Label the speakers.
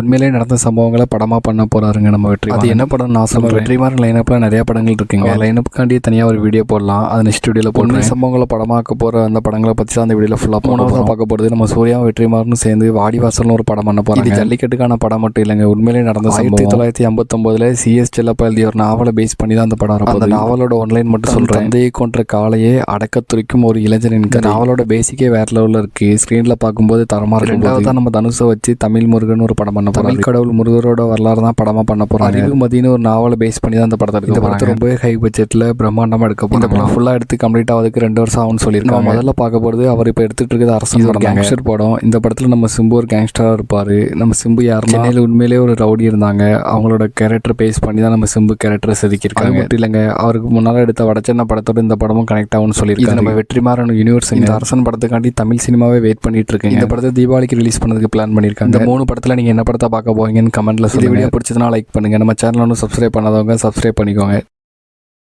Speaker 1: உண்மையிலேயே நடந்த சம்பவங்களை படமாக பண்ண போகிறாருங்க நம்ம வெற்றிமாறன். அது என்ன படம் நான் சொல்லுவேன். வெற்றிமாறன் லைனப்பில் நிறைய படங்கள் இருக்குங்க. லைனப்புக்காண்டி தனியாக ஒரு வீடியோ போடலாம். அது நெக்ஸ்ட் வீடியோவில் போடுற சம்பவங்களை படமாக்க போகிற அந்த படங்களை பற்றி தான் அந்த வீடியோவில் ஃபுல்லாக பார்க்க போகிறது. நம்ம சூர்யா வெற்றிமாறனும் சேர்ந்து வாடிவாசல்னு ஒரு படம் பண்ண போகிறாங்க. இது ஜல்லிக்கட்டுக்கான படம் மட்டும் இல்லைங்க, உண்மையிலேயே நடந்த 1959 சிஎஸ் செல்லப்பா எழுதிய ஒரு நாவலை பேஸ் பண்ணி தான் அந்த படம் இருக்கும். அந்த நாவலோட ஒன்லைன் மட்டும் சொல்கிறேன். தந்தையை கொன்ற காளையே அடக்கத்துறைக்கும் ஒரு இளைஞனின் நாவலோட பேசிக்கே வேற லெவலில் இருக்குது. ஸ்க்ரீனில் பார்க்கும்போது தரமாக இருக்கும். ரெண்டாவது தான் நம்ம தனுஷை வச்சு தமிழ் முருகன் ஒரு படம் தமிழ் கடவுள் முருகரோட வரலாறு தான் படமாக பண்ண போகிறாங்க. அறிவுமதினு ஒரு நாவலை பேஸ் பண்ணி தான் அந்த படத்தை எடுக்க போகிறாங்க. ரொம்ப ஹை பட்ஜெட்டில் பிரம்மாண்டமாக எடுக்க போகிறாங்க. இந்த படம் ஃபுல்லாக எடுத்து கம்ப்ளீட் ஆகிறதுக்கு 2 வருஷம் ஆகும்னு சொல்லியிருக்காங்க. முதல்ல பார்க்க போகிறது அவர் இப்போ எடுத்துகிட்டு இருக்கிறது அரசு ஒரு கேங்ஸ்டர் படம். இந்த படத்தில் நம்ம சிம்பு ஒரு கேங்ஸ்டராக இருப்பார். நம்ம சிம்பு யாருன்னா சென்னையில் உண்மையிலேயே ஒரு ரவுடி இருந்தாங்க. அவங்களோட கேரக்டர் பேஸ் பண்ணி தான் நம்ம சிம்பு கேரக்டரை செதுக்கியிருக்காங்க. மட்டும் இல்லைங்க, அவருக்கு முன்னால் எடுத்த வடச்சென்னை படத்தோட இந்த படமும் கனெக்ட் ஆகும்னு சொல்லியிருக்காங்க. நம்ம வெற்றிமாறன் யூனிவர்ஸ் இந்த அரசன் படத்துக்காண்டி தமிழ் சினிமாவே வெயிட் பண்ணிட்டு இருக்கேன். இந்த படத்தை தீபாவளிக்கு ரிலீஸ் பண்ணதுக்கு பிளான் பண்ணியிருக்காங்க. இந்த 3 படத்தில் நீங்கள் என்ன படத்தை பார்க்க போவீங்கன்னு கமெண்ட்ல சொல்லுங்க. வீடியோ பிடிச்சதுனா லைக் பண்ணுங்க. நம்ம சேனல் ஒன்றும் சப்ஸ்கிரைப் பண்ணாதவங்க சப்ஸ்கிரைப் பண்ணிக்கோங்க.